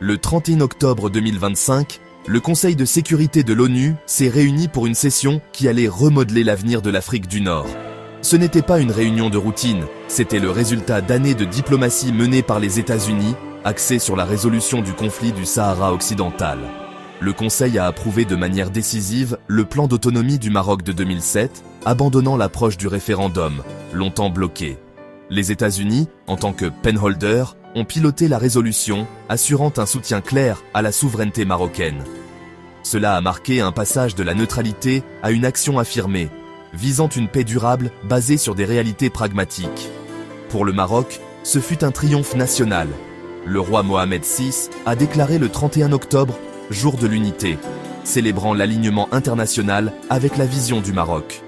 Le 31 octobre 2025, le Conseil de sécurité de l'ONU s'est réuni pour une session qui allait remodeler l'avenir de l'Afrique du Nord. Ce n'était pas une réunion de routine, c'était le résultat d'années de diplomatie menée par les États-Unis, axée sur la résolution du conflit du Sahara occidental. Le Conseil a approuvé de manière décisive le plan d'autonomie du Maroc de 2007, abandonnant l'approche du référendum, longtemps bloqué. Les États-Unis, en tant que penholder, ont piloté la résolution, assurant un soutien clair à la souveraineté marocaine. Cela a marqué un passage de la neutralité à une action affirmée, visant une paix durable basée sur des réalités pragmatiques. Pour le Maroc, ce fut un triomphe national. Le roi Mohamed VI a déclaré le 31 octobre jour de l'unité, célébrant l'alignement international avec la vision du Maroc.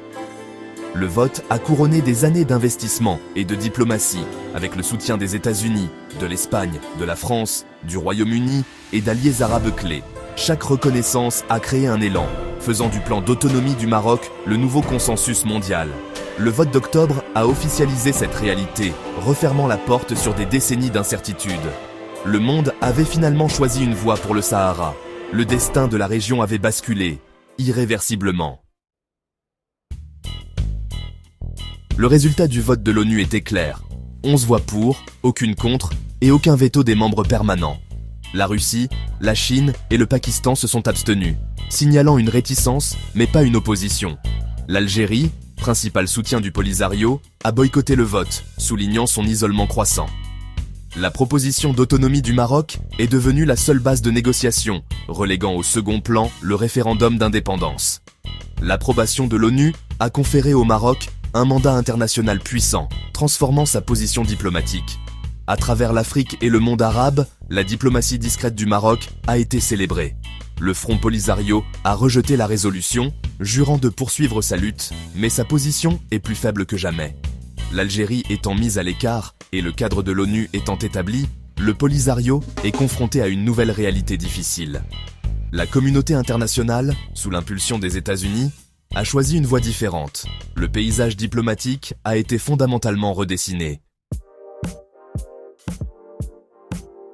Le vote a couronné des années d'investissement et de diplomatie, avec le soutien des États-Unis, de l'Espagne, de la France, du Royaume-Uni et d'alliés arabes clés. Chaque reconnaissance a créé un élan, faisant du plan d'autonomie du Maroc le nouveau consensus mondial. Le vote d'octobre a officialisé cette réalité, refermant la porte sur des décennies d'incertitude. Le monde avait finalement choisi une voie pour le Sahara. Le destin de la région avait basculé, irréversiblement. Le résultat du vote de l'ONU était clair. 11 voix pour, aucune contre et aucun veto des membres permanents. La Russie, la Chine et le Pakistan se sont abstenus, signalant une réticence mais pas une opposition. L'Algérie, principal soutien du Polisario, a boycotté le vote, soulignant son isolement croissant. La proposition d'autonomie du Maroc est devenue la seule base de négociation, reléguant au second plan le référendum d'indépendance. L'approbation de l'ONU a conféré au Maroc un mandat international puissant, transformant sa position diplomatique. À travers l'Afrique et le monde arabe, la diplomatie discrète du Maroc a été célébrée. Le Front Polisario a rejeté la résolution, jurant de poursuivre sa lutte, mais sa position est plus faible que jamais. L'Algérie étant mise à l'écart et le cadre de l'ONU étant établi, le Polisario est confronté à une nouvelle réalité difficile. La communauté internationale, sous l'impulsion des États-Unis, a choisi une voie différente. Le paysage diplomatique a été fondamentalement redessiné.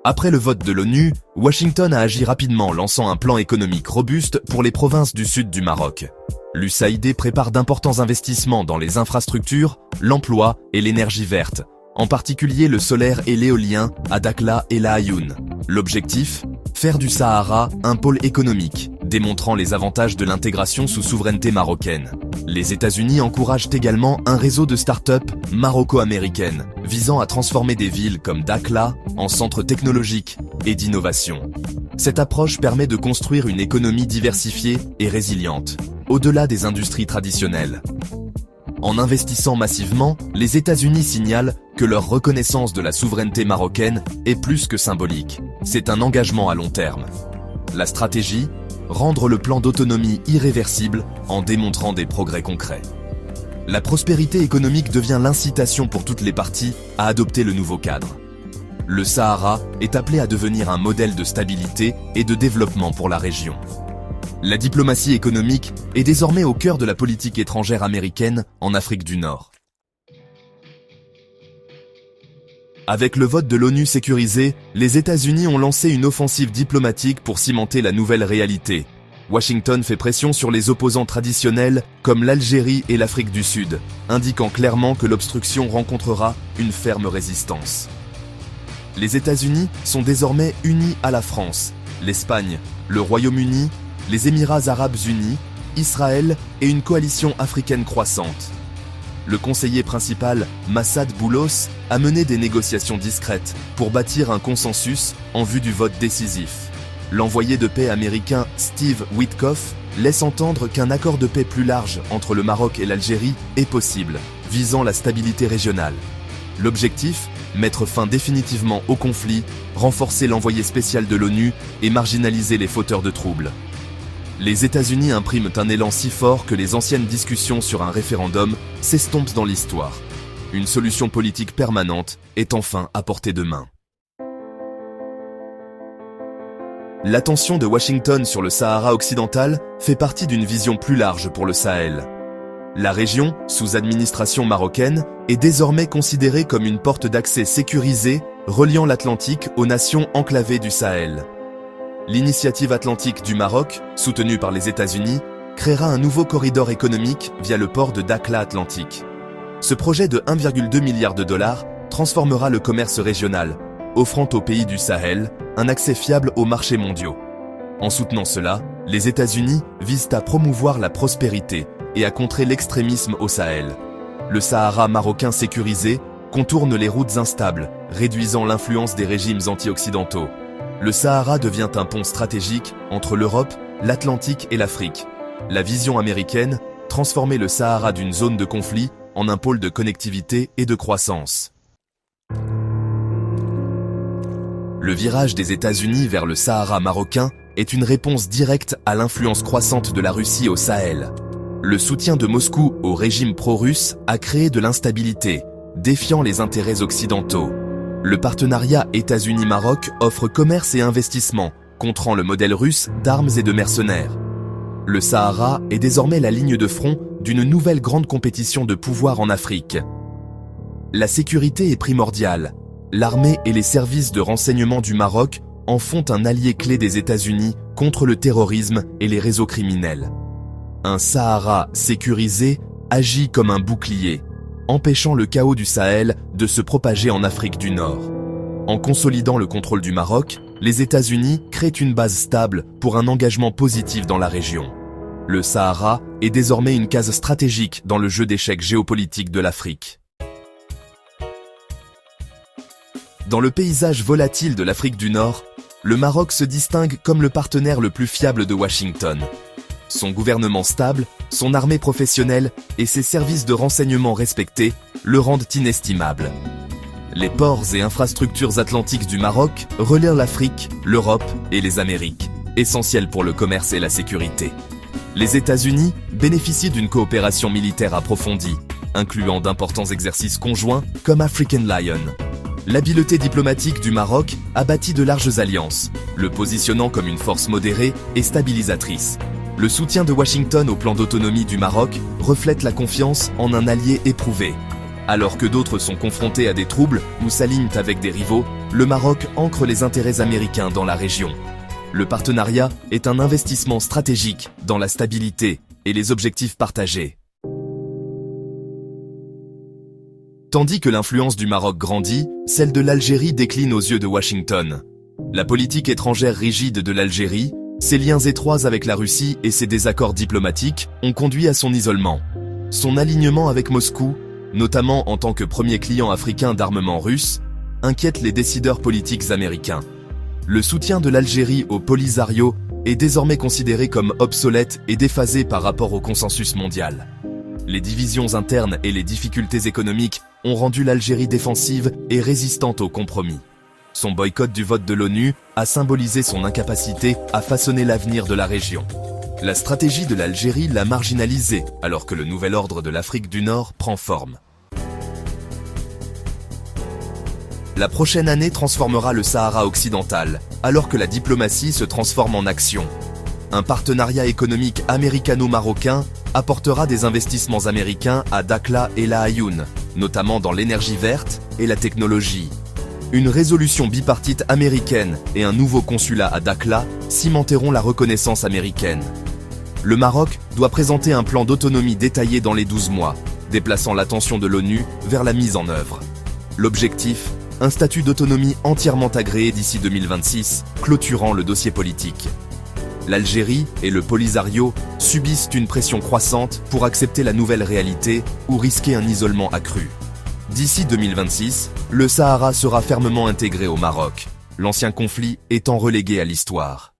Après le vote de l'ONU, Washington a agi rapidement, lançant un plan économique robuste pour les provinces du sud du Maroc. L'USAID prépare d'importants investissements dans les infrastructures, l'emploi et l'énergie verte, en particulier le solaire et l'éolien à Dakhla et La Ayoun. L'objectif ? Faire du Sahara un pôle économique, démontrant les avantages de l'intégration sous souveraineté marocaine. Les États-Unis encouragent également un réseau de start-up maroco-américaines, visant à transformer des villes comme Dakhla en centres technologiques et d'innovation. Cette approche permet de construire une économie diversifiée et résiliente, au-delà des industries traditionnelles. En investissant massivement, les États-Unis signalent que leur reconnaissance de la souveraineté marocaine est plus que symbolique. C'est un engagement à long terme. La stratégie ? Rendre le plan d'autonomie irréversible en démontrant des progrès concrets. La prospérité économique devient l'incitation pour toutes les parties à adopter le nouveau cadre. Le Sahara est appelé à devenir un modèle de stabilité et de développement pour la région. La diplomatie économique est désormais au cœur de la politique étrangère américaine en Afrique du Nord. Avec le vote de l'ONU sécurisé, les États-Unis ont lancé une offensive diplomatique pour cimenter la nouvelle réalité. Washington fait pression sur les opposants traditionnels comme l'Algérie et l'Afrique du Sud, indiquant clairement que l'obstruction rencontrera une ferme résistance. Les États-Unis sont désormais unis à la France, l'Espagne, le Royaume-Uni, les Émirats arabes unis, Israël et une coalition africaine croissante. Le conseiller principal, Massad Boulos, a mené des négociations discrètes pour bâtir un consensus en vue du vote décisif. L'envoyé de paix américain Steve Witkoff laisse entendre qu'un accord de paix plus large entre le Maroc et l'Algérie est possible, visant la stabilité régionale. L'objectif ? Mettre fin définitivement au conflit, renforcer l'envoyé spécial de l'ONU et marginaliser les fauteurs de troubles. Les États-Unis impriment un élan si fort que les anciennes discussions sur un référendum s'estompent dans l'histoire. Une solution politique permanente est enfin à portée de main. L'attention de Washington sur le Sahara occidental fait partie d'une vision plus large pour le Sahel. La région, sous administration marocaine, est désormais considérée comme une porte d'accès sécurisée reliant l'Atlantique aux nations enclavées du Sahel. L'initiative atlantique du Maroc, soutenue par les États-Unis, créera un nouveau corridor économique via le port de Dakhla Atlantique. Ce projet de 1,2 milliard de dollars transformera le commerce régional, offrant aux pays du Sahel un accès fiable aux marchés mondiaux. En soutenant cela, les États-Unis visent à promouvoir la prospérité et à contrer l'extrémisme au Sahel. Le Sahara marocain sécurisé contourne les routes instables, réduisant l'influence des régimes anti-occidentaux. Le Sahara devient un pont stratégique entre l'Europe, l'Atlantique et l'Afrique. La vision américaine, transformer le Sahara d'une zone de conflit en un pôle de connectivité et de croissance. Le virage des États-Unis vers le Sahara marocain est une réponse directe à l'influence croissante de la Russie au Sahel. Le soutien de Moscou au régime pro-russe a créé de l'instabilité, défiant les intérêts occidentaux. Le partenariat États-Unis-Maroc offre commerce et investissement, contrant le modèle russe d'armes et de mercenaires. Le Sahara est désormais la ligne de front d'une nouvelle grande compétition de pouvoir en Afrique. La sécurité est primordiale. L'armée et les services de renseignement du Maroc en font un allié clé des États-Unis contre le terrorisme et les réseaux criminels. Un Sahara sécurisé agit comme un bouclier, empêchant le chaos du Sahel de se propager en Afrique du Nord. En consolidant le contrôle du Maroc, les États-Unis créent une base stable pour un engagement positif dans la région. Le Sahara est désormais une case stratégique dans le jeu d'échecs géopolitique de l'Afrique. Dans le paysage volatile de l'Afrique du Nord, le Maroc se distingue comme le partenaire le plus fiable de Washington. Son gouvernement stable, son armée professionnelle et ses services de renseignement respectés le rendent inestimable. Les ports et infrastructures atlantiques du Maroc relient l'Afrique, l'Europe et les Amériques, essentiels pour le commerce et la sécurité. Les États-Unis bénéficient d'une coopération militaire approfondie, incluant d'importants exercices conjoints comme African Lion. L'habileté diplomatique du Maroc a bâti de larges alliances, le positionnant comme une force modérée et stabilisatrice. Le soutien de Washington au plan d'autonomie du Maroc reflète la confiance en un allié éprouvé. Alors que d'autres sont confrontés à des troubles ou s'alignent avec des rivaux, le Maroc ancre les intérêts américains dans la région. Le partenariat est un investissement stratégique dans la stabilité et les objectifs partagés. Tandis que l'influence du Maroc grandit, celle de l'Algérie décline aux yeux de Washington. La politique étrangère rigide de l'Algérie, ses liens étroits avec la Russie et ses désaccords diplomatiques ont conduit à son isolement. Son alignement avec Moscou, notamment en tant que premier client africain d'armement russe, inquiète les décideurs politiques américains. Le soutien de l'Algérie au Polisario est désormais considéré comme obsolète et déphasé par rapport au consensus mondial. Les divisions internes et les difficultés économiques ont rendu l'Algérie défensive et résistante aux compromis. Son boycott du vote de l'ONU a symbolisé son incapacité à façonner l'avenir de la région. La stratégie de l'Algérie l'a marginalisé, alors que le nouvel ordre de l'Afrique du Nord prend forme. La prochaine année transformera le Sahara occidental, alors que la diplomatie se transforme en action. Un partenariat économique américano-marocain apportera des investissements américains à Dakhla et La Ayoun, notamment dans l'énergie verte et la technologie. Une résolution bipartite américaine et un nouveau consulat à Dakhla cimenteront la reconnaissance américaine. Le Maroc doit présenter un plan d'autonomie détaillé dans les 12 mois, déplaçant l'attention de l'ONU vers la mise en œuvre. L'objectif, un statut d'autonomie entièrement agréé d'ici 2026, clôturant le dossier politique. L'Algérie et le Polisario subissent une pression croissante pour accepter la nouvelle réalité ou risquer un isolement accru. D'ici 2026, le Sahara sera fermement intégré au Maroc, l'ancien conflit étant relégué à l'histoire.